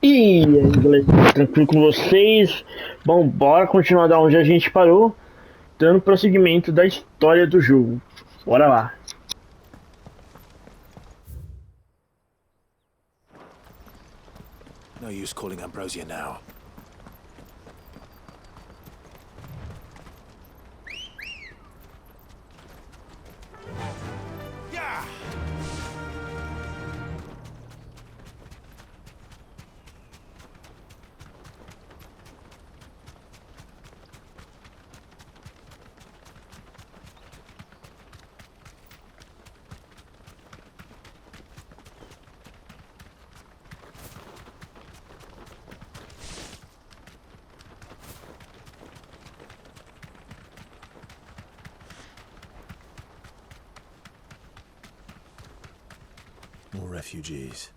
E aí, galera, tranquilo com vocês? Bom, bora continuar da onde a gente parou, dando prosseguimento da história do jogo. Bora lá. No use calling Ambrosia now. Yeah! More refugees.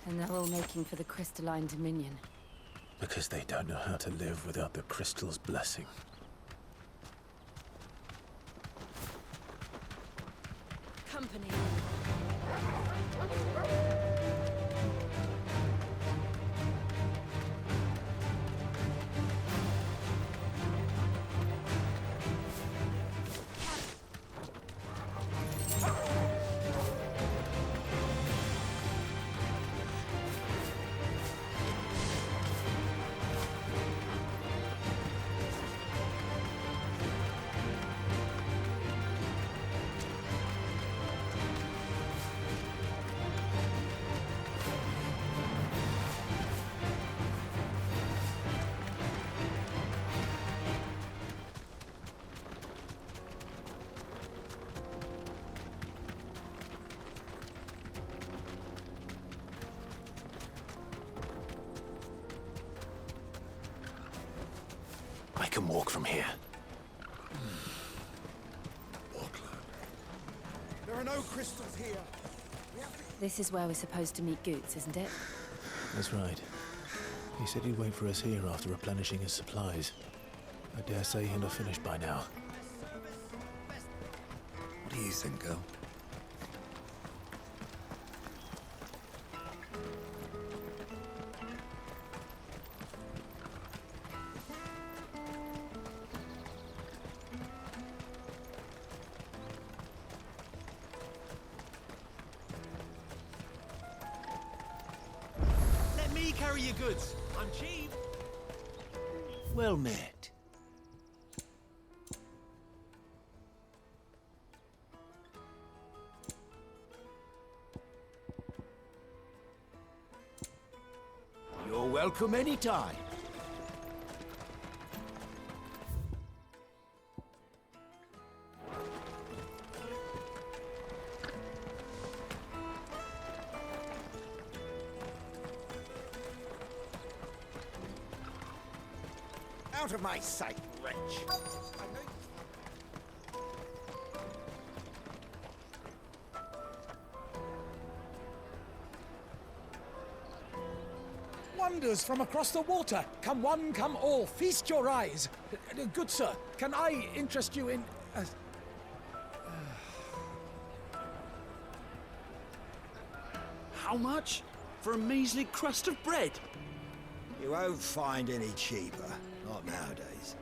And they're all making for the crystalline dominion. Because they don't know how to live without the crystal's blessing. Company. I can walk from here. There are no crystals here. This is where we're supposed to meet Goots, isn't it? That's right. He said he'd wait for us here after replenishing his supplies. I dare say he'll have finished by now. What do you think, girl? Let me carry your goods. I'm cheap. Well met. You're welcome anytime. Out of my sight, wretch! Wonders from across the water. Come one, come all. Feast your eyes. Good sir, can I interest you in... How much? For a measly crust of bread? You won't find any cheaper. Not nowadays.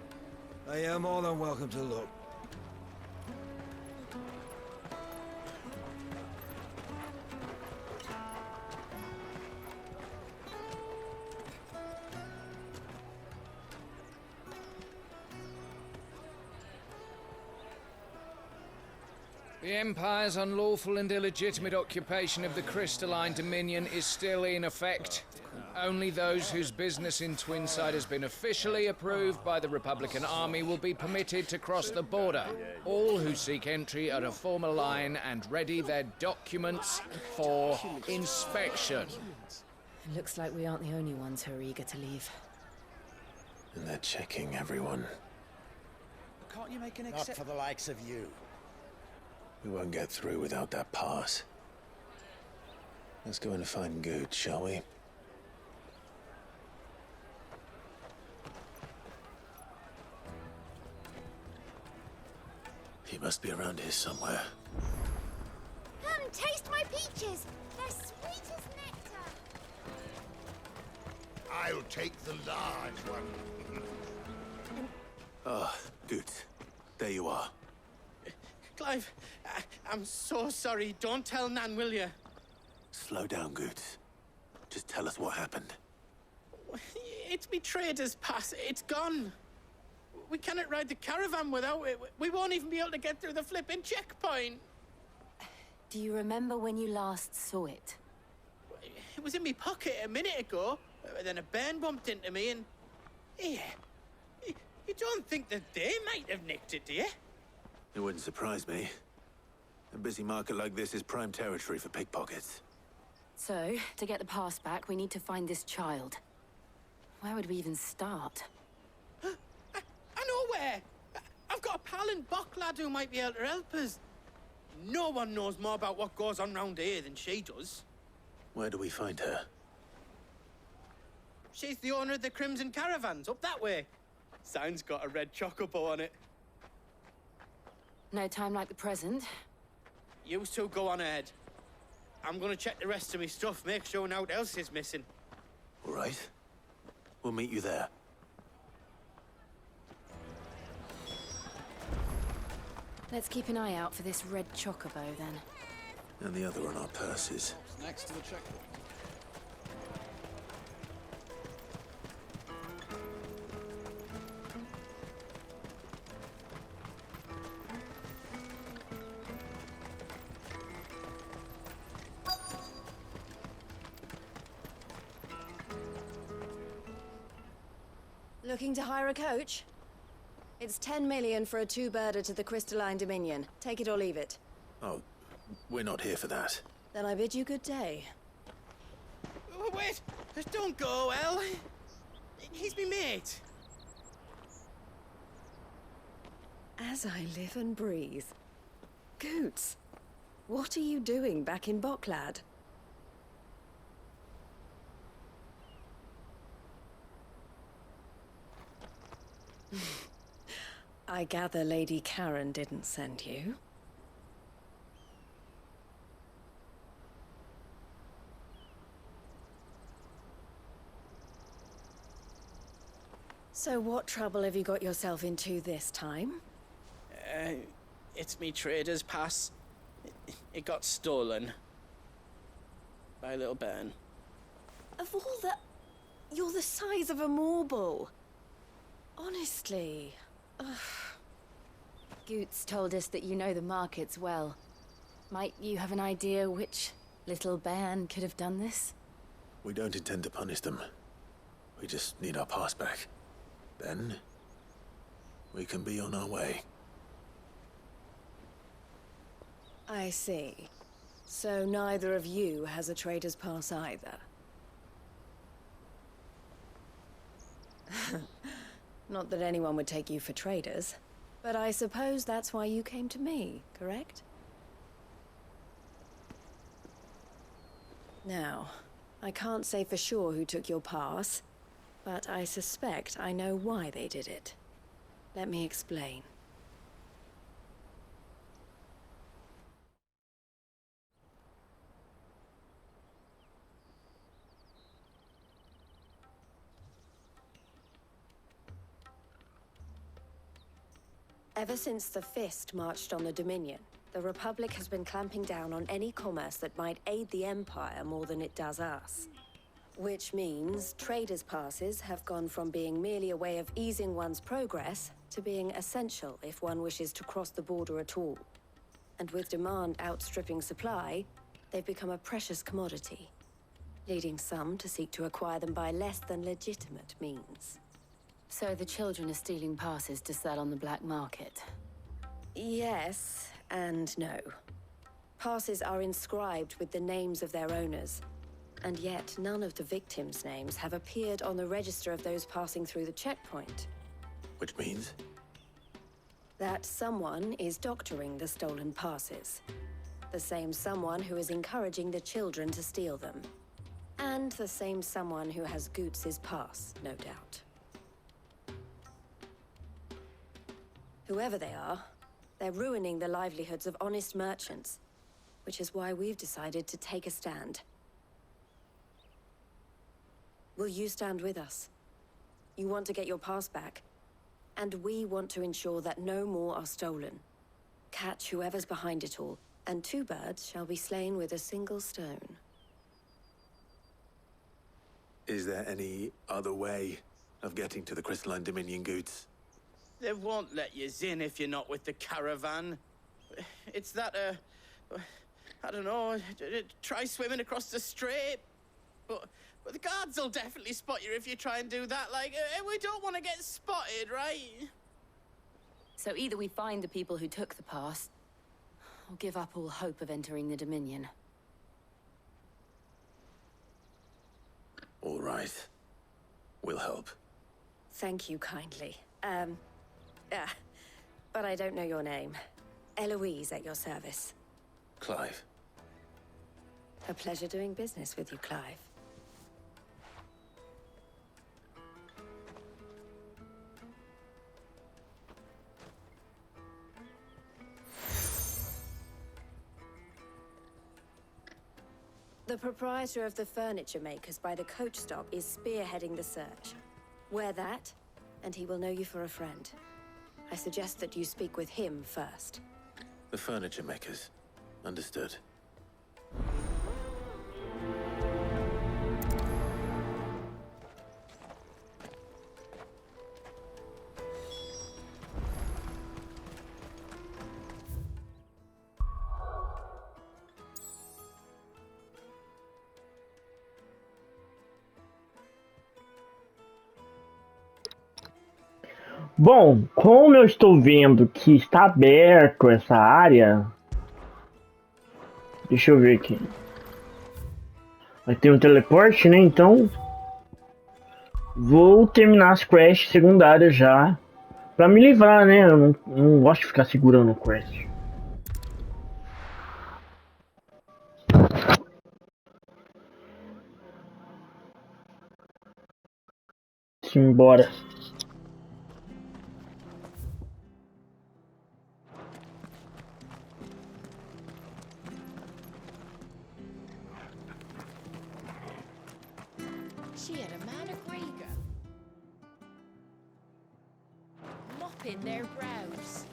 But you're more than welcome to look. The Empire's unlawful and illegitimate occupation of the crystalline dominion is still in effect. Only those whose business in Twinside has been officially approved by the Republican Army will be permitted to cross the border. All who seek entry are to form a line and ready their documents for inspection. It looks like we aren't the only ones who are eager to leave. And they're checking everyone. Can't you make an Not for the likes of you. We won't get through without that pass. Let's go in and find Good, shall we? He must be around here somewhere. Come, taste my peaches! They're sweet as nectar! I'll take the large one. Ah, good. There you are. Clive, I'm so sorry. Don't tell Nan, will you? Slow down, Goots. Just tell us what happened. It's me trader's pass. It's gone. We cannot ride the caravan without it. We won't even be able to get through the flipping checkpoint. Do you remember when you last saw it? It was in my pocket a minute ago. Then a bairn bumped into me and... Yeah. You don't think that they might have nicked it, do you? It wouldn't surprise me. A busy market like this is prime territory for pickpockets. So, to get the pass back, we need to find this child. Where would we even start? I know where! I've got a pal in Bock lad who might be able to help us. No one knows more about what goes on round here than she does. Where do we find her? She's the owner of the Crimson Caravans, up that way. Sign's got a red chocobo on it. No time like the present. You two go on ahead. I'm gonna check the rest of my stuff, make sure naught else is missing. All right. We'll meet you there. Let's keep an eye out for this red chocobo, then. And the other on our purses. Next to the checkpoint. Looking to hire a coach? It's 10 million for a two-birder to the Crystalline Dominion. Take it or leave it. Oh, we're not here for that. Then I bid you good day. Wait! Don't go, El. He's me mate. As I live and breathe. Goots, what are you doing back in Bocklad? I gather Lady Karen didn't send you. So what trouble have you got yourself into this time? It's me trader's pass. It got stolen. By a little bairn. Of all the... You're the size of a marble. Honestly. Ugh. Goots told us that you know the markets well. Might you have an idea which little bairn could have done this? We don't intend to punish them. We just need our pass back. Then, we can be on our way. I see. So neither of you has a trader's pass either. Not that anyone would take you for traders, but I suppose that's why you came to me, correct? Now, I can't say for sure who took your pass, but I suspect I know why they did it. Let me explain. Ever since the Fist marched on the Dominion, the Republic has been clamping down on any commerce that might aid the Empire more than it does us. Which means traders' passes have gone from being merely a way of easing one's progress to being essential if one wishes to cross the border at all. And with demand outstripping supply, they've become a precious commodity, leading some to seek to acquire them by less than legitimate means. So the children are stealing passes to sell on the black market? Yes and no. Passes are inscribed with the names of their owners, and yet none of the victims' names have appeared on the register of those passing through the checkpoint. Which means? That someone is doctoring the stolen passes. The same someone who is encouraging the children to steal them. And the same someone who has Goots' pass, no doubt. Whoever they are, they're ruining the livelihoods of honest merchants, which is why we've decided to take a stand. Will you stand with us? You want to get your pass back, and we want to ensure that no more are stolen. Catch whoever's behind it all, and 2 birds shall be slain with a single stone. Is there any other way of getting to the Crystalline Dominion goods? They won't let you in if you're not with the caravan. It's that, I don't know, try swimming across the strait. But the guards will definitely spot you if you try and do that. Like, we don't want to get spotted, right? So either we find the people who took the pass, or give up all hope of entering the Dominion. All right. We'll help. Thank you kindly. But I don't know your name. Eloise at your service. Clive. A pleasure doing business with you, Clive. The proprietor of the furniture makers by the coach stop is spearheading the search. Wear that, and he will know you for a friend. I suggest that you speak with him first. The furniture makers. Understood. Bom, como eu estou vendo que está aberto essa área, deixa eu ver aqui. Vai ter um teleporte, né? Então vou terminar as quests secundárias já pra me livrar, né? Eu não gosto de ficar segurando o quest. Simbora. She had a man of Grega. Mopping their brows.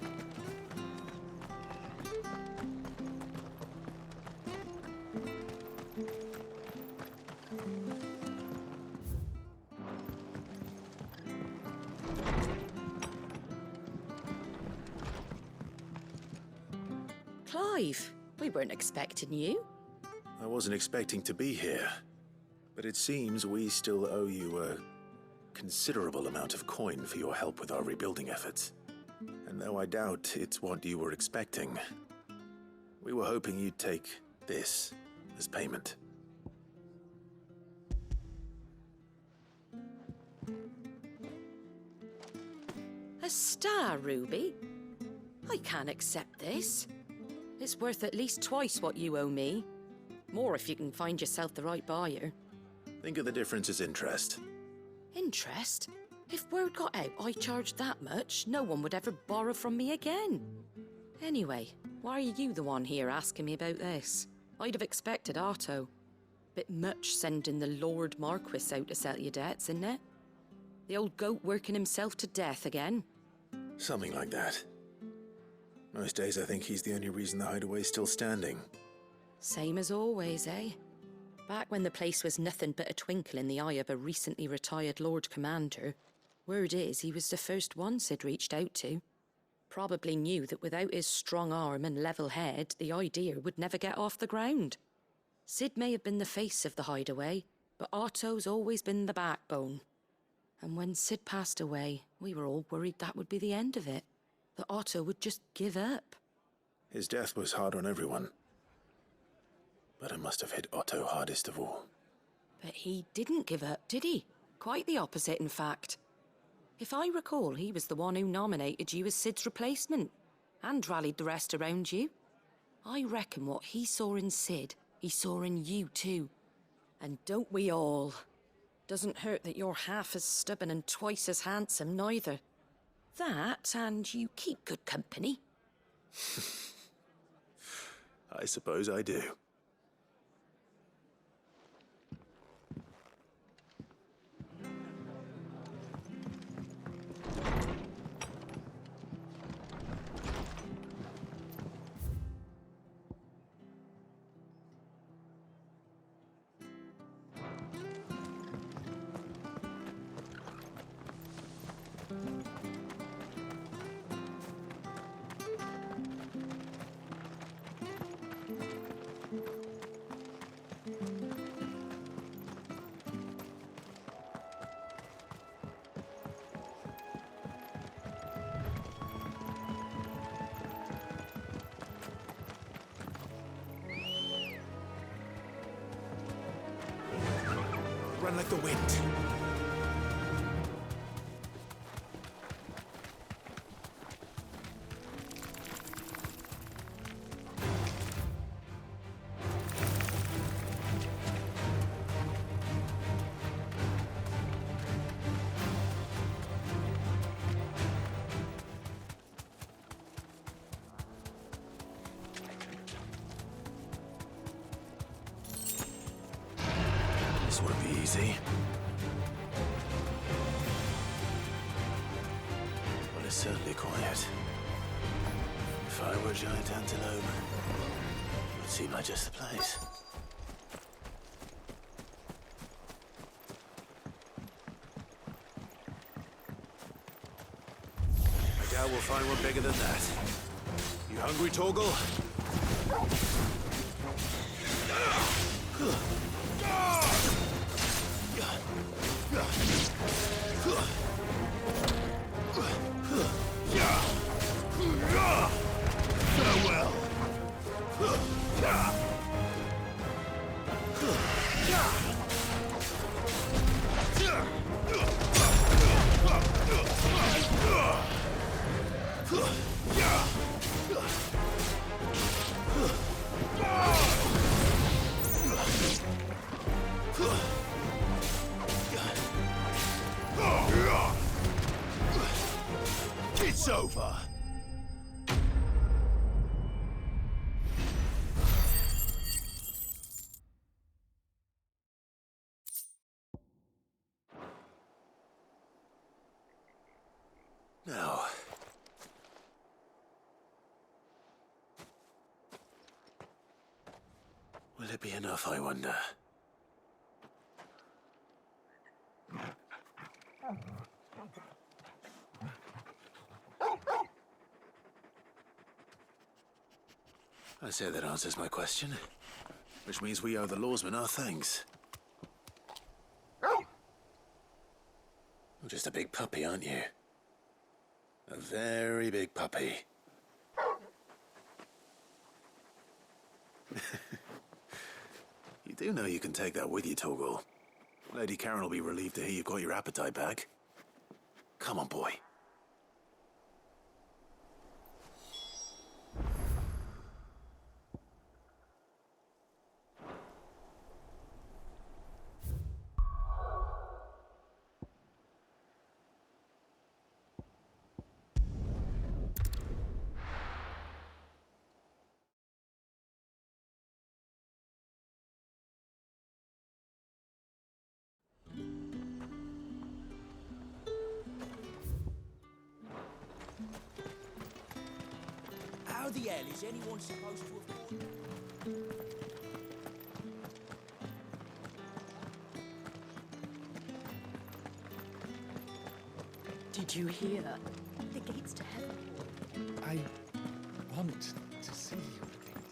Clive, we weren't expecting you. I wasn't expecting to be here, but it seems we still owe you a considerable amount of coin for your help with our rebuilding efforts. And though I doubt it's what you were expecting, we were hoping you'd take this as payment. A star ruby? I can't accept this. It's worth at least twice what you owe me. More if you can find yourself the right buyer. Think of the difference as interest. Interest? If word got out I charged that much, no one would ever borrow from me again. Anyway, why are you the one here asking me about this? I'd have expected Otto. Bit much sending the Lord Marquis out to settle your debts, isn't it? The old goat working himself to death again. Something like that. Most days I think he's the only reason the hideaway's still standing. Same as always, eh? Back when the place was nothing but a twinkle in the eye of a recently retired Lord Commander, word is he was the first one Sid reached out to. Probably knew that without his strong arm and level head, the idea would never get off the ground. Sid may have been the face of the hideaway, but Otto's always been the backbone. And when Sid passed away, we were all worried that would be the end of it. That Otto would just give up. His death was hard on everyone. But it must have hit Otto hardest of all. But he didn't give up, did he? Quite the opposite, in fact. If I recall, he was the one who nominated you as Sid's replacement, and rallied the rest around you. I reckon what he saw in Sid, he saw in you too. And don't we all? Doesn't hurt that you're half as stubborn and twice as handsome, neither. That, and you keep good company. I suppose I do. run like the wind. This won't be easy. Well, it's certainly quiet. If I were a giant antelope, it would seem like just the place. I doubt we'll find one bigger than that. You hungry, Torgal? Farewell. It's over. Now. Will it be enough, I wonder? I say that answers my question. Which means we owe the lawsmen our thanks. You're just a big puppy, aren't you? A very big puppy. You do know you can take that with you, Torgal. Lady Karen will be relieved to hear you've got your appetite back. Come on, boy. How the hell is anyone supposed to afford? Did you hear? The gates to heaven. I want to see you again.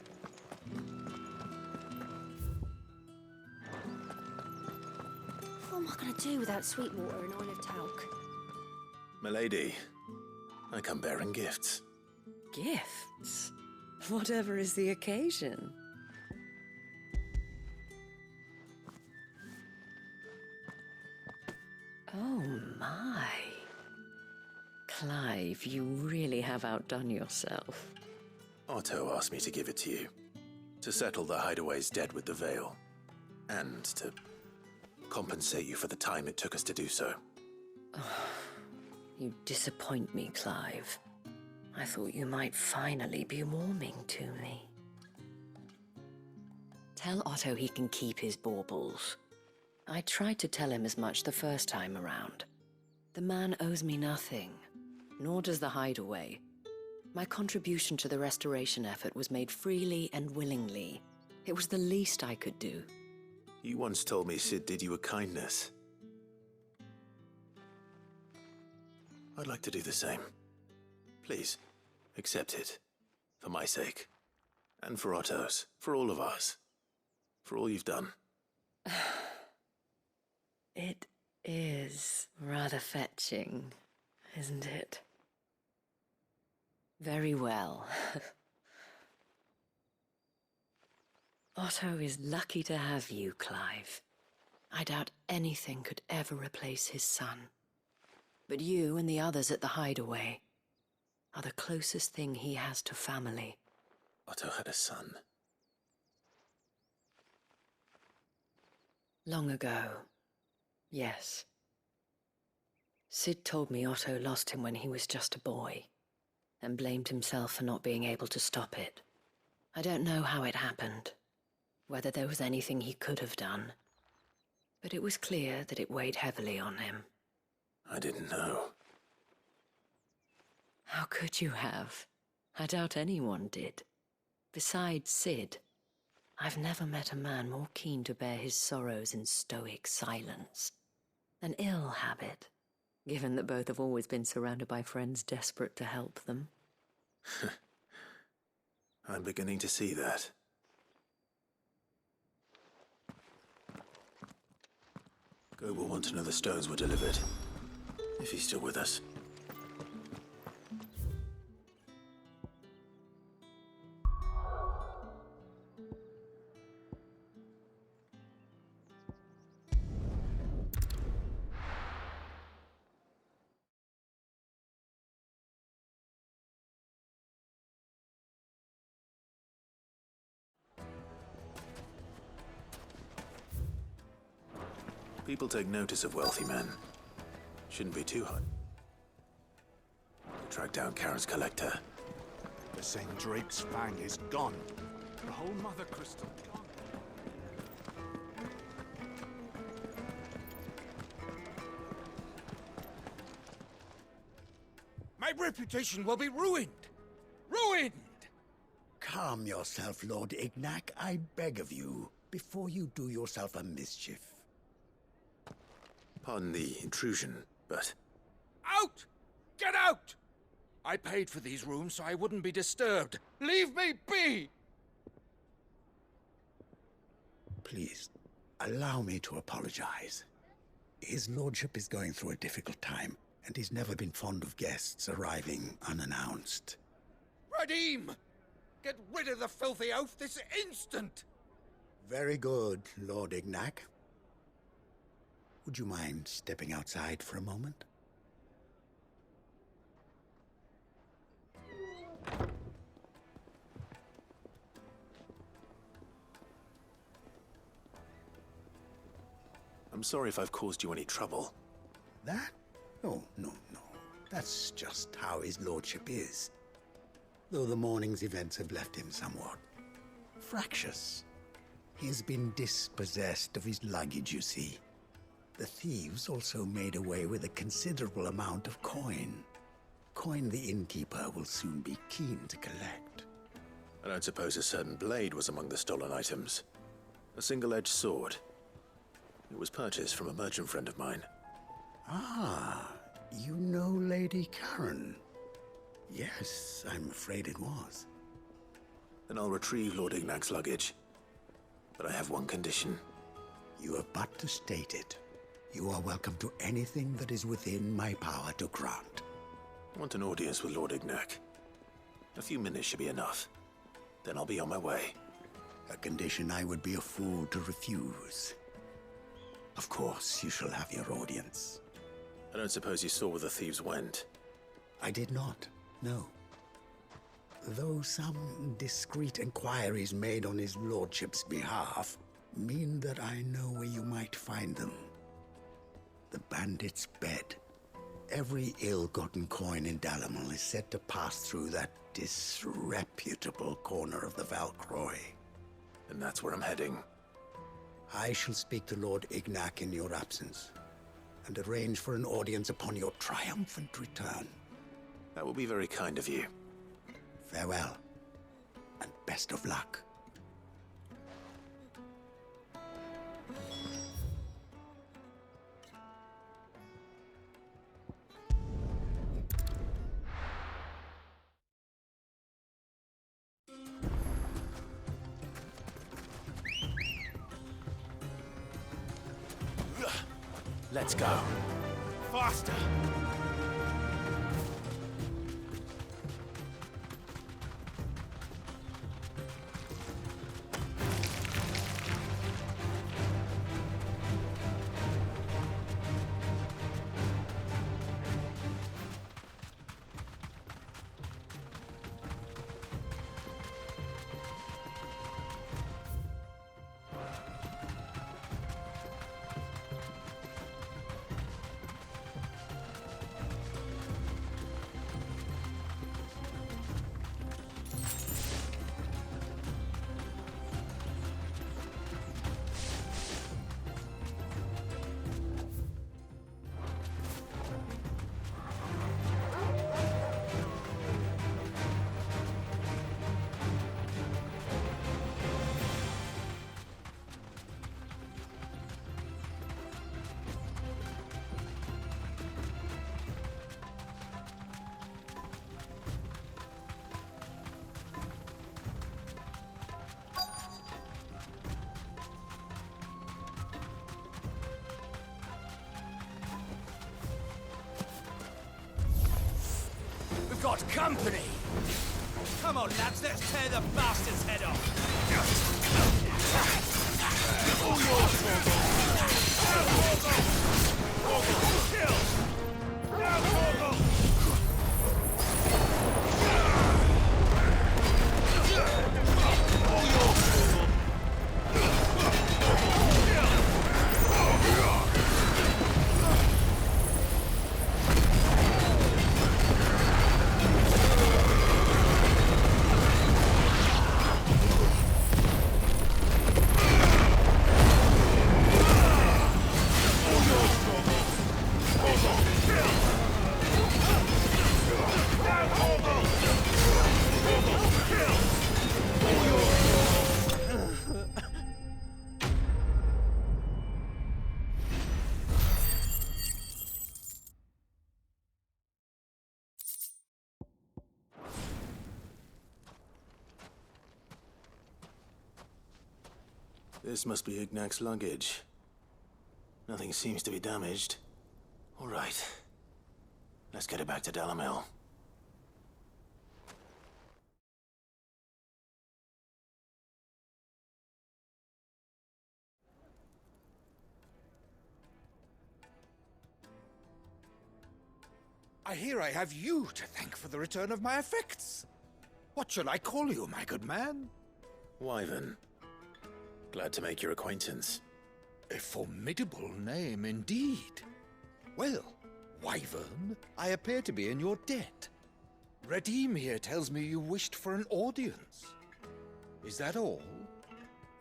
What am I going to do without Sweetwater and Olive Talc? Milady, I come bearing gifts. Gifts? Whatever is the occasion. Oh my. Clive, you really have outdone yourself. Otto asked me to give it to you. To settle the hideaway's debt with the Veil. And to compensate you for the time it took us to do so. You disappoint me, Clive. I thought you might finally be warming to me. Tell Otto he can keep his baubles. I tried to tell him as much the first time around. The man owes me nothing, nor does the hideaway. My contribution to the restoration effort was made freely and willingly. It was the least I could do. You once told me Sid did you a kindness. I'd like to do the same. Please, accept it. For my sake. And for Otto's. For all of us. For all you've done. It is rather fetching, isn't it? Very well. Otto is lucky to have you, Clive. I doubt anything could ever replace his son. But you and the others at the hideaway are the closest thing he has to family. Otto had a son. Long ago, yes. Sid told me Otto lost him when he was just a boy, and blamed himself for not being able to stop it. I don't know how it happened, whether there was anything he could have done, but it was clear that it weighed heavily on him. I didn't know. How could you have? I doubt anyone did. Besides Sid, I've never met a man more keen to bear his sorrows in stoic silence. An ill habit, given that both have always been surrounded by friends desperate to help them. I'm beginning to see that. Gob will want to know the stones were delivered, if he's still with us. People take notice of wealthy men. Shouldn't be too hard to track down Karen's collector. The same Drake's fang is gone. The whole Mother Crystal gone. My reputation will be ruined! Ruined! Calm yourself, Lord Ignac, I beg of you, before you do yourself a mischief. Pardon the intrusion, but... Out! Get out! I paid for these rooms so I wouldn't be disturbed. Leave me be! Please, allow me to apologize. His lordship is going through a difficult time, and he's never been fond of guests arriving unannounced. Radim! Get rid of the filthy oaf this instant! Very good, Lord Ignac. Would you mind stepping outside for a moment? I'm sorry if I've caused you any trouble. That? Oh, no. That's just how his lordship is. Though the morning's events have left him somewhat fractious. He has been dispossessed of his luggage, you see. The thieves also made away with a considerable amount of coin. Coin the innkeeper will soon be keen to collect. I don't suppose a certain blade was among the stolen items. A single-edged sword. It was purchased from a merchant friend of mine. Ah, you know Lady Karen. Yes, I'm afraid it was. Then I'll retrieve Lord Ignac's luggage. But I have one condition. You have but to state it. You are welcome to anything that is within my power to grant. I want an audience with Lord Ignac. A few minutes should be enough. Then I'll be on my way. A condition I would be a fool to refuse. Of course, you shall have your audience. I don't suppose you saw where the thieves went? I did not, no. Though some discreet inquiries made on his lordship's behalf mean that I know where you might find them. The bandit's bed. Every ill-gotten coin in Dalamil is said to pass through that disreputable corner of the Valcroy. And that's where I'm heading. I shall speak to Lord Ignac in your absence, and arrange for an audience upon your triumphant return. That will be very kind of you. Farewell, and best of luck. Let's go. Faster! What company? Come on, lads, let's tear the bastard's head off. This must be Ignac's luggage. Nothing seems to be damaged. All right. Let's get it back to Dalamel. I hear I have you to thank for the return of my effects. What shall I call you, my good man? Wyvern. Glad to make your acquaintance. A formidable name indeed. Well, Wyvern, I appear to be in your debt. Redeem here tells me you wished for an audience. Is that all?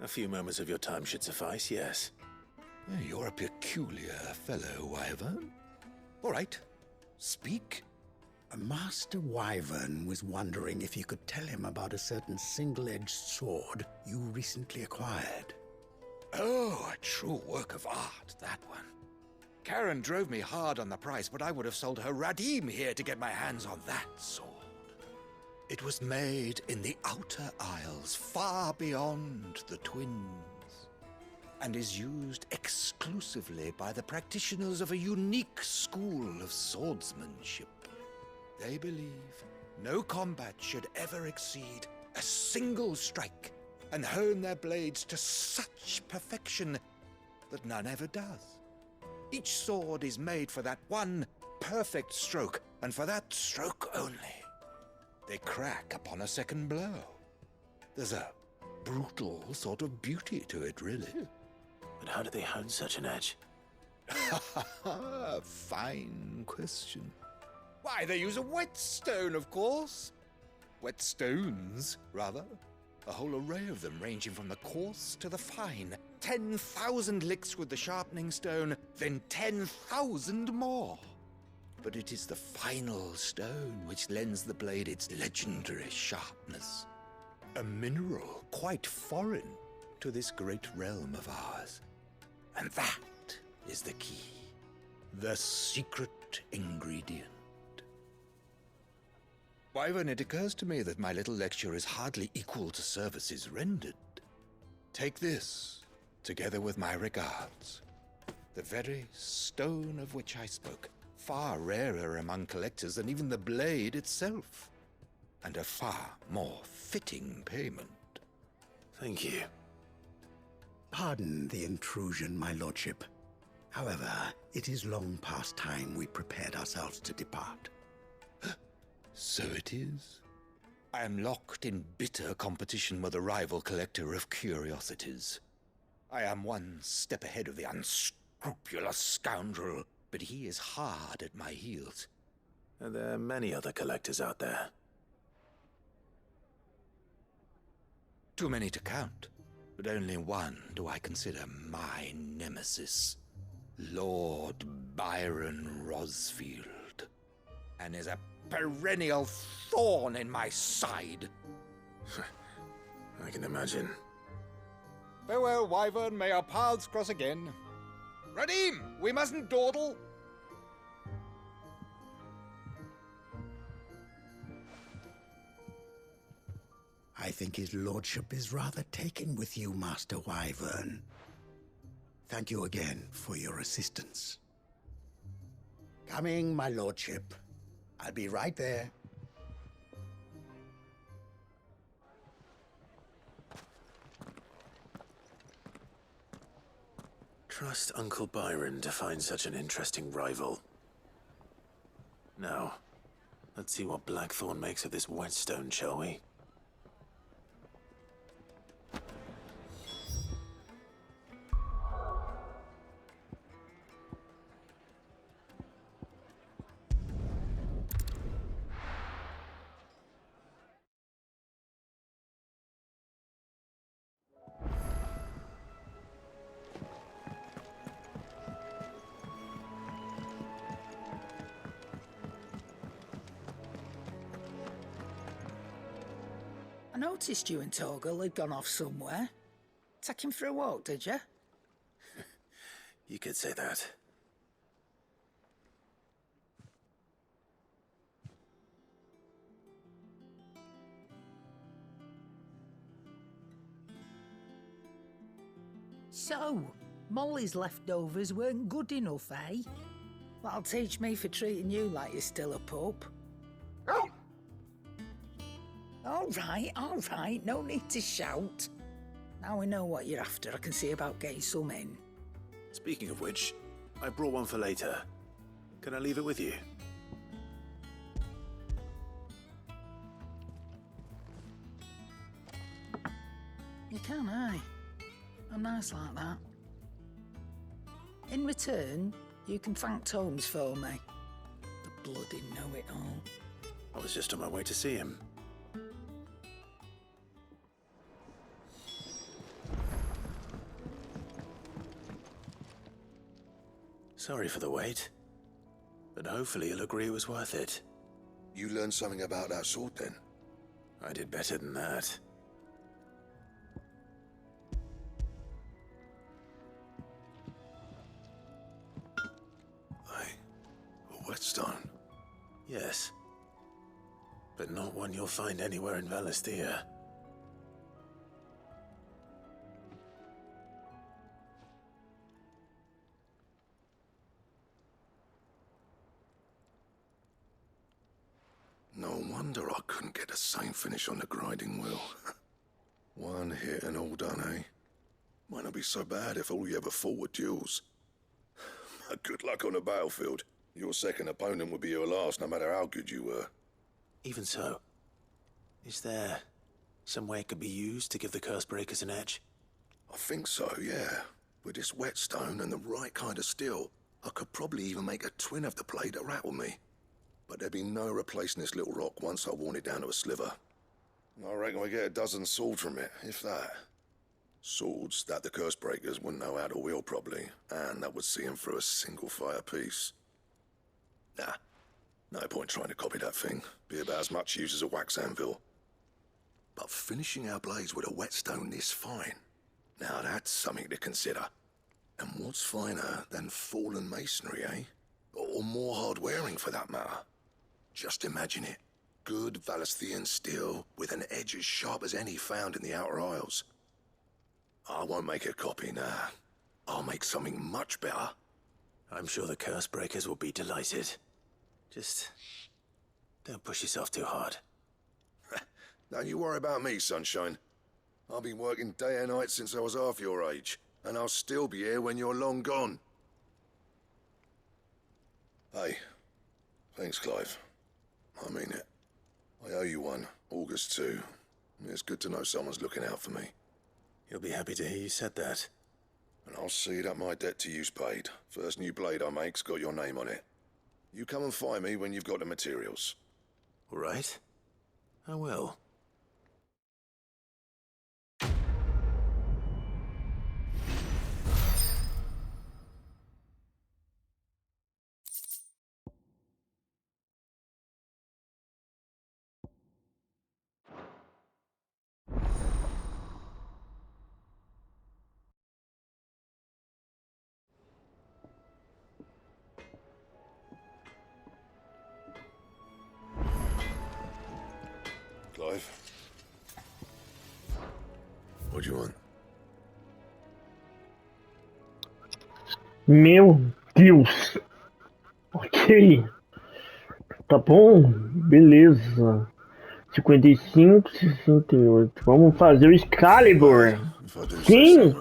A few moments of your time should suffice, yes. You're a peculiar fellow, Wyvern. All right, speak. Master Wyvern was wondering if you could tell him about a certain single-edged sword you recently acquired. Oh, a true work of art, that one. Karen drove me hard on the price, but I would have sold her Radim here to get my hands on that sword. It was made in the Outer Isles, far beyond the Twins, and is used exclusively by the practitioners of a unique school of swordsmanship. They believe no combat should ever exceed a single strike, and hone their blades to such perfection that none ever does. Each sword is made for that one perfect stroke, and for that stroke only. They crack upon a second blow. There's a brutal sort of beauty to it, really. But how do they hone such an edge? Fine question. Why, they use a whetstone, of course. Whetstones, rather. A whole array of them, ranging from the coarse to the fine. 10,000 licks with the sharpening stone, then 10,000 more. But it is the final stone which lends the blade its legendary sharpness. A mineral quite foreign to this great realm of ours. And that is the key. The secret ingredient. Wyvern, it occurs to me that my little lecture is hardly equal to services rendered. Take this, together with my regards. The very stone of which I spoke, far rarer among collectors than even the blade itself, and a far more fitting payment. Thank you. Pardon the intrusion, my lordship. However, it is long past time we prepared ourselves to depart. So it is. I am locked in bitter competition with a rival collector of curiosities. I am one step ahead of the unscrupulous scoundrel, but he is hard at my heels. Are there many other collectors out there? Too many to count, but only one do I consider my nemesis. Lord Byron Rosfield. And is a perennial thorn in my side. I can imagine. Farewell, Wyvern. May our paths cross again. Radim, we mustn't dawdle. I think his lordship is rather taken with you, Master Wyvern. Thank you again for your assistance. Coming, my lordship. I'll be right there. Trust Uncle Byron to find such an interesting rival. Now, let's see what Blackthorn makes of this whetstone, shall we? I noticed you and Torgal had gone off somewhere. Take him for a walk, did you? You could say that. So, Molly's leftovers weren't good enough, eh? That'll teach me for treating you like you're still a pup. All right, no need to shout. Now we know what you're after, I can see about getting some in. Speaking of which, I brought one for later. Can I leave it with you? You can, aye. I'm nice like that. In return, you can thank Tomes for me. The bloody know-it-all. I was just on my way to see him. Sorry for the wait, but hopefully you'll agree it was worth it. You learned something about that sword then? I did better than that. A whetstone? Yes, but not one you'll find anywhere in Valisthea. No wonder I couldn't get the same finish on the grinding wheel. One hit and all done, eh? Might not be so bad if all you ever fought were duels. Good luck on the battlefield. Your second opponent would be your last, no matter how good you were. Even so, is there some way it could be used to give the curse breakers an edge? I think so, yeah. With this whetstone and the right kind of steel, I could probably even make a twin of the blade that rattled me. But there'd be no replacing this little rock once I worn it down to a sliver. I reckon we get a dozen swords from it, if that. Swords that the curse breakers wouldn't know how to wield properly, and that would see them through a single fire piece. Nah, no point trying to copy that thing. Be about as much use as a wax anvil. But finishing our blades with a whetstone this fine, now that's something to consider. And what's finer than fallen masonry, eh? Or more hard-wearing, for that matter. Just imagine it. Good Valisthean steel with an edge as sharp as any found in the Outer Isles. I won't make a copy, nah. I'll make something much better. I'm sure the curse breakers will be delighted. Just don't push yourself too hard. Don't you worry about me, sunshine. I've been working day and night since I was half your age, and I'll still be here when you're long gone. Hey, thanks, Clive. I mean it. I owe you one, August too. It's good to know someone's looking out for me. You'll be happy to hear you said that. And I'll see that my debt to you's paid. First new blade I make's got your name on it. You come and find me when you've got the materials. All right. I will. Clive? What do you want? Meu Deus. Ok. Tá bom. Beleza. 55, 68. Vamos fazer o Excalibur. Sim.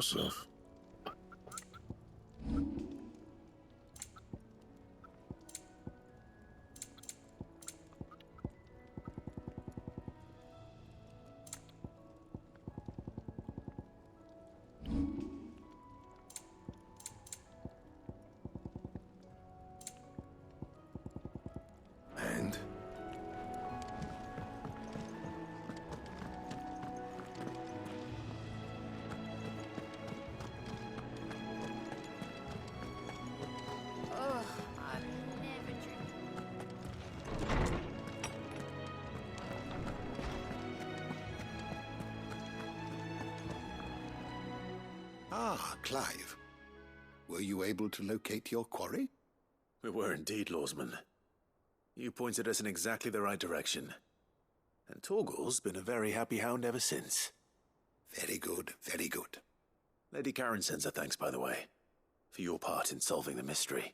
Clive, were you able to locate your quarry? We were indeed, Lawsman. You pointed us in exactly the right direction. And Torgal's been a very happy hound ever since. Very good, very good. Lady Karen sends her thanks, by the way, for your part in solving the mystery.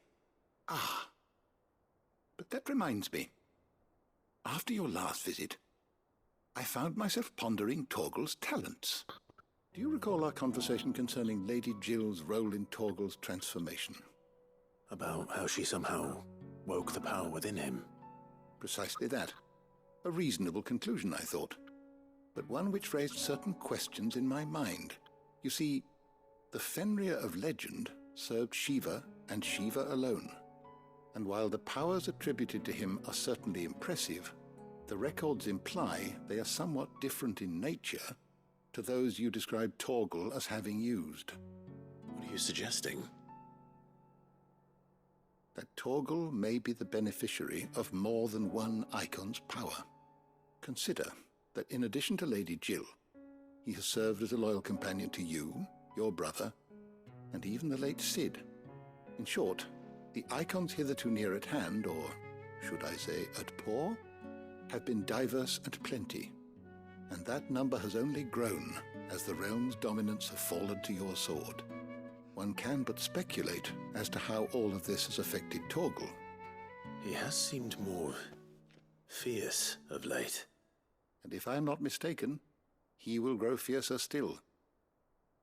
Ah. But that reminds me. After your last visit, I found myself pondering Torgal's talents. Do you recall our conversation concerning Lady Jill's role in Torgal's transformation? About how she somehow woke the power within him. Precisely that. A reasonable conclusion, I thought, but one which raised certain questions in my mind. You see, the Fenrir of legend served Shiva and Shiva alone, and while the powers attributed to him are certainly impressive, the records imply they are somewhat different in nature to those you described Torgal as having used. What are you suggesting? That Torgal may be the beneficiary of more than one icon's power. Consider that in addition to Lady Jill, he has served as a loyal companion to you, your brother, and even the late Cid. In short, the icons hitherto near at hand, or should I say at paw, have been diverse and plenty, and that number has only grown as the realm's dominance have fallen to your sword. One can but speculate as to how all of this has affected Torgal. He has seemed more fierce of late. And if I am not mistaken, he will grow fiercer still.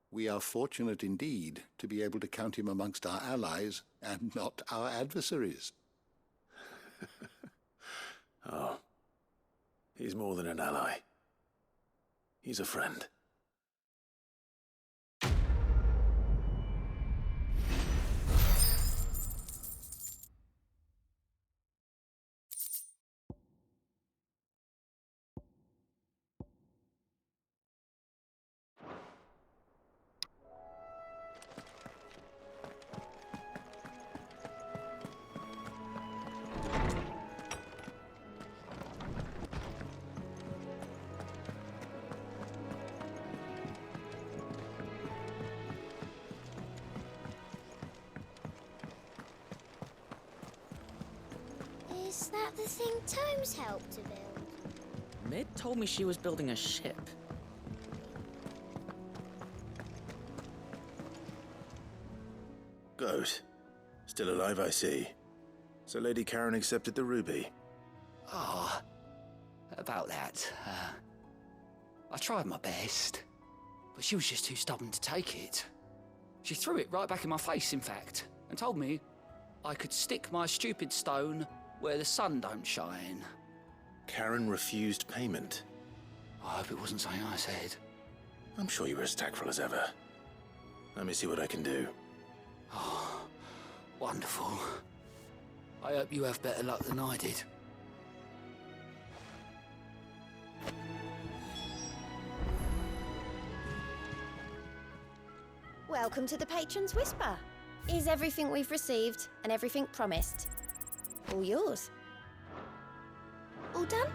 We are fortunate indeed to be able to count him amongst our allies and not our adversaries. Oh, he's more than an ally. He's a friend. Is that the thing Tomes helped to build? Mid told me she was building a ship. Goat. Still alive, I see. So Lady Karen accepted the ruby. Ah, about that. I tried my best, but she was just too stubborn to take it. She threw it right back in my face, in fact, and told me I could stick my stupid stone where the sun don't shine. Karen refused payment. I hope it wasn't something I said. I'm sure you were as tactful as ever. Let me see what I can do. Oh, wonderful. I hope you have better luck than I did. Welcome to the Patron's Whisper. Is everything we've received and everything promised all yours? All done?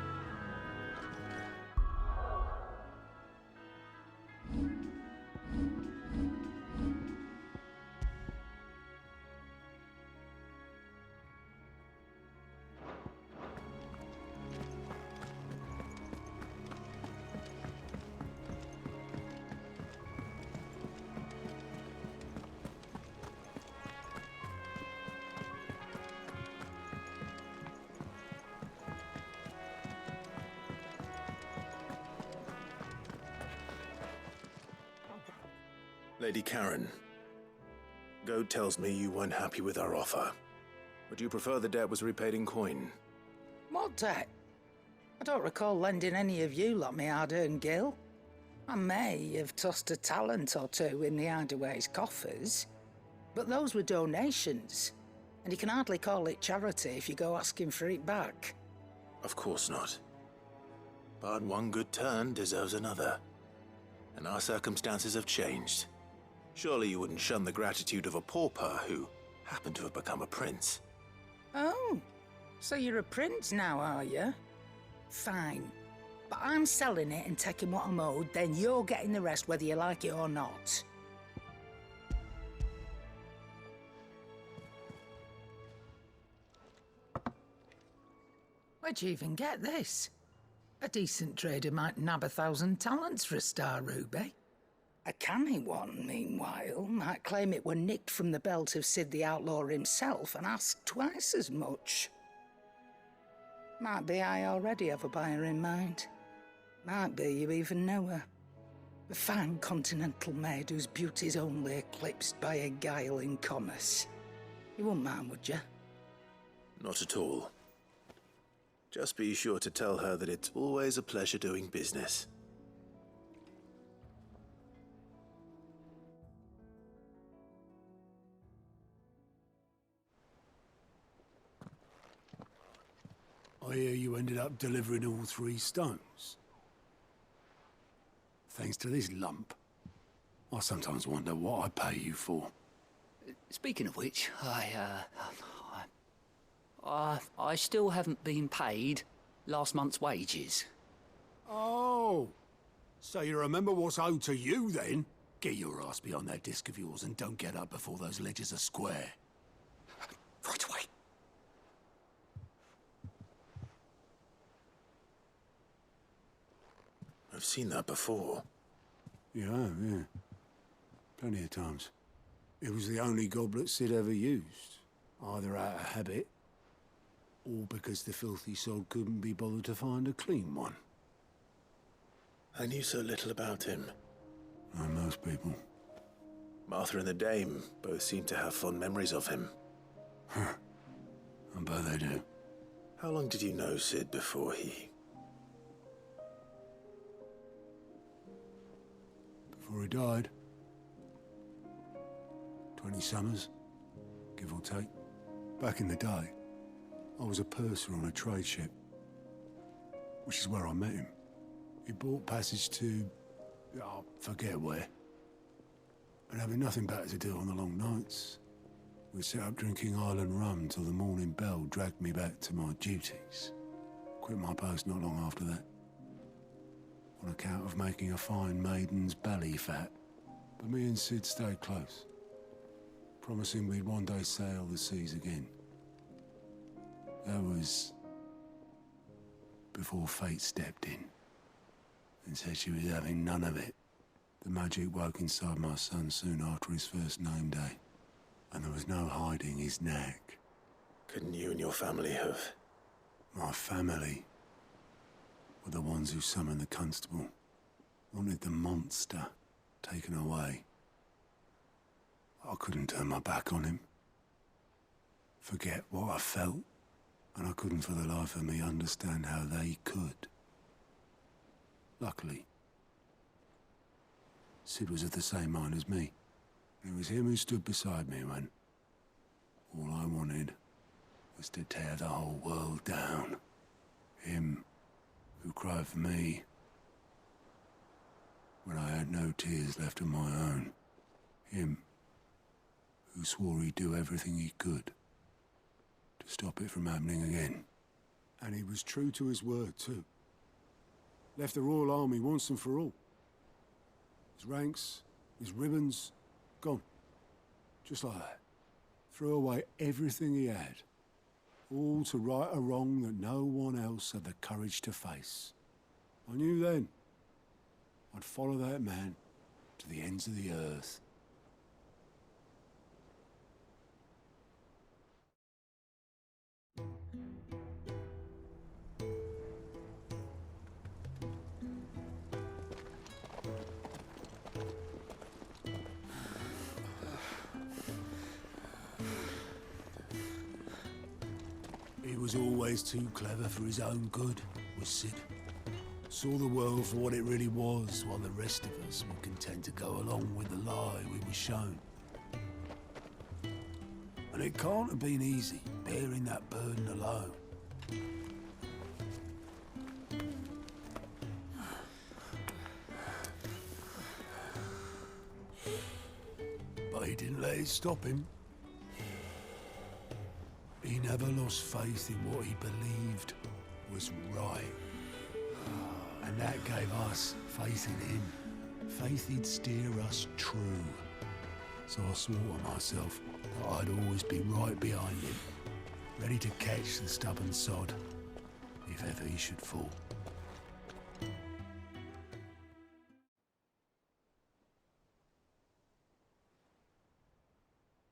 Lady Karen, Goat tells me you weren't happy with our offer. Would you prefer the debt was repaid in coin? What debt? I don't recall lending any of you like me hard-earned gil. I may have tossed a talent or two in the Hideaway's coffers, but those were donations, and you can hardly call it charity if you go asking for it back. Of course not. But one good turn deserves another. And our circumstances have changed. Surely you wouldn't shun the gratitude of a pauper who happened to have become a prince. Oh, so you're a prince now, are you? Fine. But I'm selling it and taking what I'm owed, then you're getting the rest whether you like it or not. Where'd you even get this? A decent trader might nab 1,000 talents for a star ruby. A canny one, meanwhile, might claim it were nicked from the belt of Sid the Outlaw himself and ask twice as much. Might be I already have a buyer in mind. Might be you even know her. A fine continental maid whose beauty's only eclipsed by a guile in commerce. You wouldn't mind, would you? Not at all. Just be sure to tell her that it's always a pleasure doing business. I hear you ended up delivering all 3 stones. Thanks to this lump. I sometimes wonder what I pay you for. Speaking of which, I still haven't been paid last month's wages. Oh, so you remember what's owed to you then? Get your ass behind that disc of yours and don't get up before those ledgers are square. Right away. I've seen that before. You have, yeah. Plenty of times. It was the only goblet Sid ever used. Either out of habit, or because the filthy sod couldn't be bothered to find a clean one. I knew so little about him. Like most people. Martha and the Dame both seem to have fond memories of him. Huh. I bet they do. How long did you know Sid before he... Before he died. 20 summers, give or take. Back in the day, I was a purser on a trade ship, which is where I met him. He bought passage to... I forget where. And having nothing better to do on the long nights, we set up drinking island rum till the morning bell dragged me back to my duties. Quit my post not long after that, on account of making a fine maiden's belly fat. But me and Sid stayed close, promising we'd one day sail the seas again. That was before fate stepped in and said she was having none of it. The magic woke inside my son soon after his first name day, and there was no hiding his knack. Couldn't you and your family have... My family were the ones who summoned the constable, wanted the monster taken away. I couldn't turn my back on him, forget what I felt, and I couldn't for the life of me understand how they could. Luckily, Sid was of the same mind as me. It was him who stood beside me when all I wanted was to tear the whole world down. Him who cried for me when I had no tears left of my own. Him who swore he'd do everything he could to stop it from happening again. And he was true to his word, too. Left the Royal Army once and for all. His ranks, his ribbons, gone. Just like that. Threw away everything he had. All to right a wrong that no one else had the courage to face. I knew then I'd follow that man to the ends of the earth. He was always too clever for his own good, was Sid. Saw the world for what it really was, while the rest of us were content to go along with the lie we were shown. And it can't have been easy, bearing that burden alone. But he didn't let it stop him. He never lost faith in what he believed was right. And that gave us faith in him. Faith he'd steer us true. So I swore to myself that I'd always be right behind him, ready to catch the stubborn sod if ever he should fall.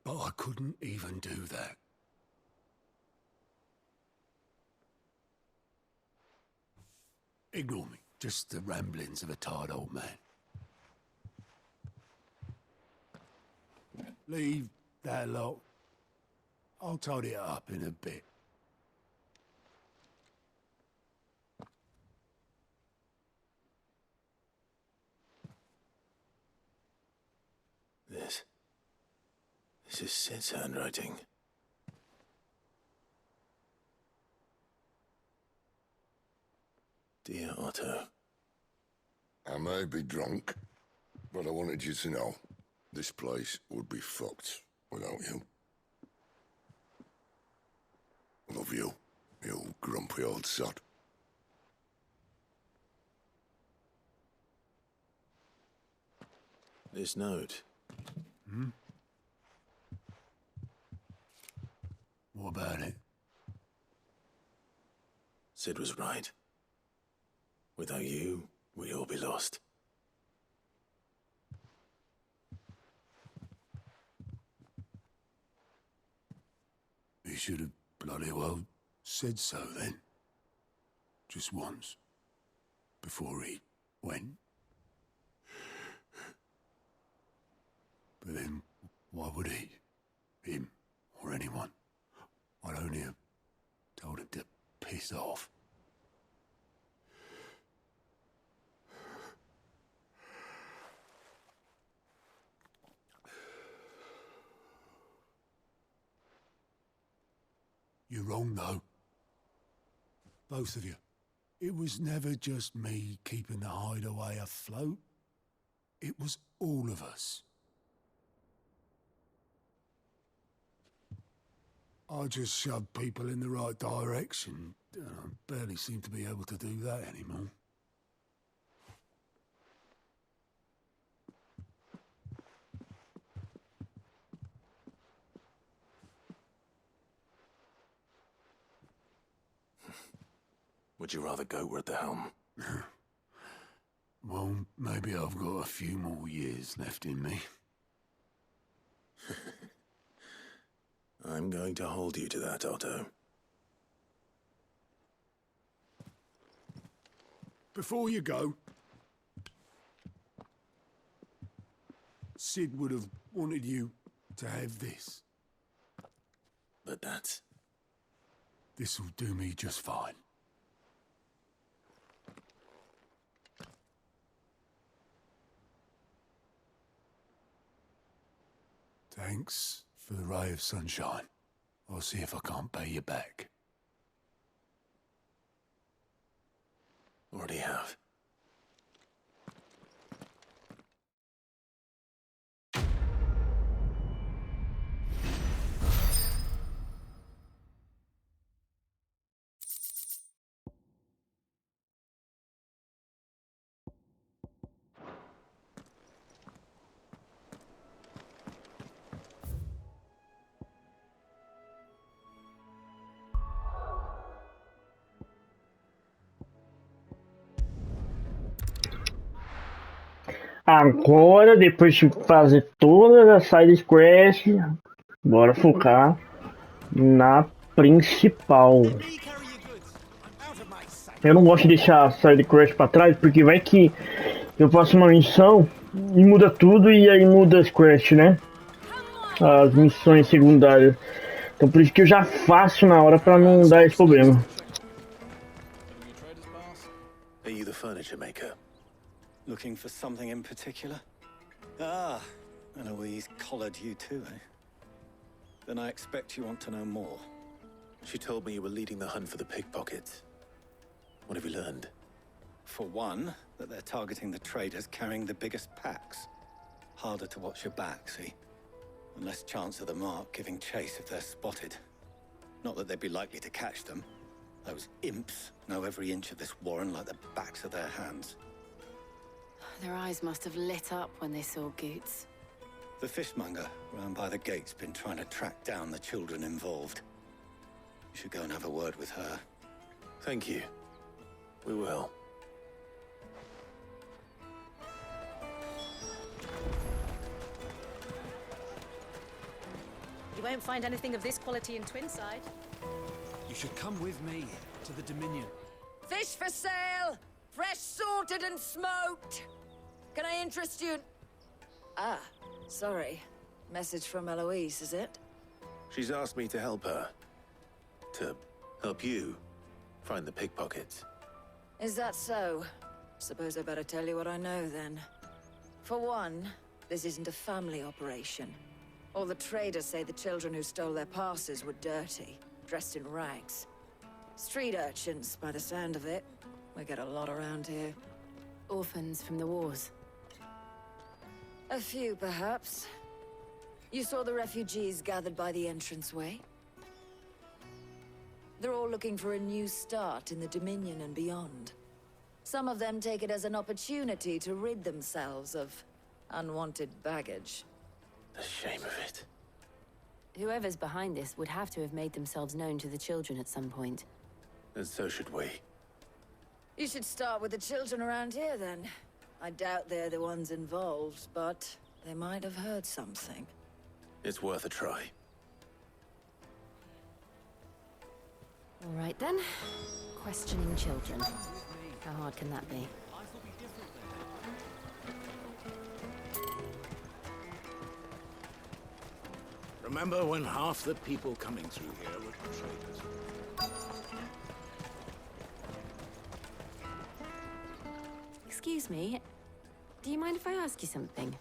But I couldn't even do that. Ignore me. Just the ramblings of a tired old man. Leave that lot. I'll tidy it up in a bit. This is Sid's handwriting. Dear Otto. I may be drunk, but I wanted you to know this place would be fucked without you. Love you, you grumpy old sod. This note. What about it? Sid was right. Without you, we'd all be lost. He should have bloody well said so then. Just once. Before he went. But then, why would he? Him, or anyone? I'd only have told him to piss off. You're wrong, though. Both of you. It was never just me keeping the hideaway afloat. It was all of us. I just shoved people in the right direction, and I barely seem to be able to do that anymore. Would you rather go at the helm? Well, maybe I've got a few more years left in me. I'm going to hold you to that, Otto. Before you go, Sid would have wanted you to have this. But that's... This'll do me just fine. Thanks for the ray of sunshine. I'll see if I can't pay you back. Already have. Agora, depois de fazer todas as side quests, bora focar na principal. Eu não gosto de deixar a side quest pra trás, porque vai que eu faço uma missão e muda tudo e aí muda as quests, né? As missões secundárias. Então por isso que eu já faço na hora pra não dar esse problema. Are you the furniture maker? Looking for something in particular? Ah, Eloise collared you too, eh? Then I expect you want to know more. She told me you were leading the hunt for the pickpockets. What have you learned? For one, that they're targeting the traders carrying the biggest packs. Harder to watch your back, see? And less chance of the mark giving chase if they're spotted. Not that they'd be likely to catch them. Those imps know every inch of this warren like the backs of their hands. Their eyes must have lit up when they saw Goots. The fishmonger round by the gate's been trying to track down the children involved. You should go and have a word with her. Thank you. We will. You won't find anything of this quality in Twinside. You should come with me to the Dominion. Fish for sale! Fresh sorted and smoked! Can I interest you in... Ah, sorry. Message from Eloise, is it? She's asked me to help her. To help you find the pickpockets. Is that so? Suppose I better tell you what I know, then. For one, this isn't a family operation. All the traders say the children who stole their passes were dirty, dressed in rags. Street urchins, by the sound of it. We get a lot around here. Orphans from the wars. A few, perhaps. You saw the refugees gathered by the entranceway? They're all looking for a new start in the Dominion and beyond. Some of them take it as an opportunity to rid themselves of unwanted baggage. The shame of it. Whoever's behind this would have to have made themselves known to the children at some point. And so should we. You should start with the children around here, then. I doubt they're the ones involved, but they might have heard something. It's worth a try. All right, then. Questioning children. How hard can that be? Remember when half the people coming through here were traders? Excuse me. Do you mind if I ask you something?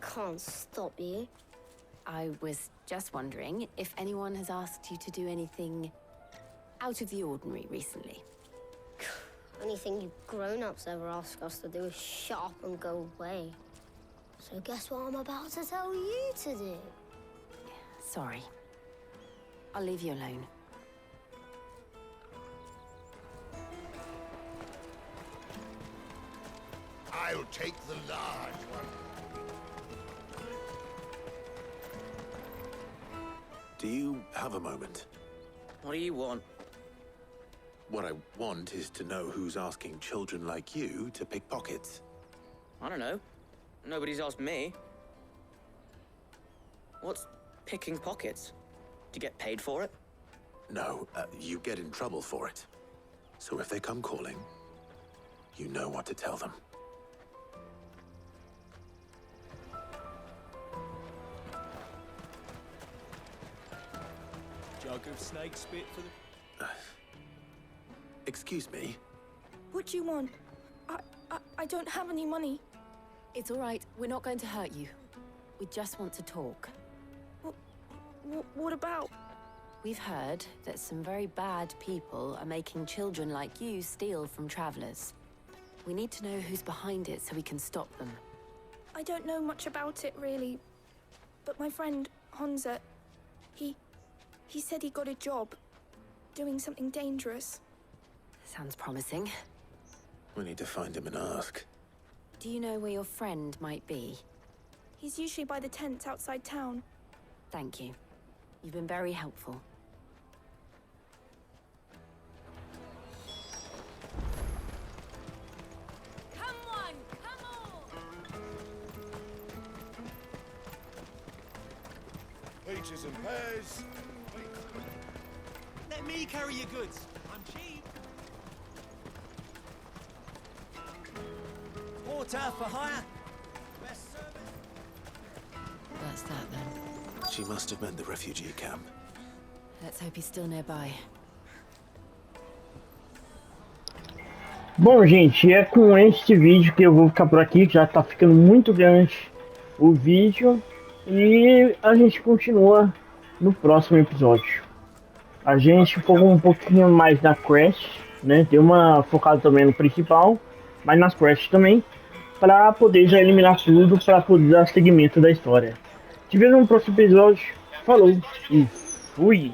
Can't stop you. I was just wondering if anyone has asked you to do anything out of the ordinary recently. Anything you grown-ups ever ask us to do is shut up and go away. So guess what I'm about to tell you to do? Sorry. I'll leave you alone. I'll take the large one. Do you have a moment? What do you want? What I want is to know who's asking children like you to pick pockets. I don't know. Nobody's asked me. What's picking pockets? Do you get paid for it? No, you get in trouble for it. So if they come calling, you know what to tell them. Jug of snake spit for the... Excuse me? What do you want? I don't have any money. It's all right. We're not going to hurt you. We just want to talk. What about? We've heard that some very bad people are making children like you steal from travelers. We need to know who's behind it so we can stop them. I don't know much about it, really. But my friend, Honza, he said he got a job doing something dangerous. Sounds promising. We need to find him and ask. Do you know where your friend might be? He's usually by the tents outside town. Thank you. You've been very helpful. Come on, come on! Peaches and pears. Let me carry your goods. I'm cheap. Porter for hire. That's that then. She must have meant the refugee camp. Let's hope he's still nearby. Bom, gente, é com este vídeo que eu vou ficar por aqui, que já tá ficando muito grande o vídeo. E a gente continua no próximo episódio. A gente focou um pouquinho mais na quest, né? Deu uma focada também no principal, mas nas quests também, para poder já eliminar tudo, para poder dar seguimento da história. Te vejo no próximo episódio. Falou e fui!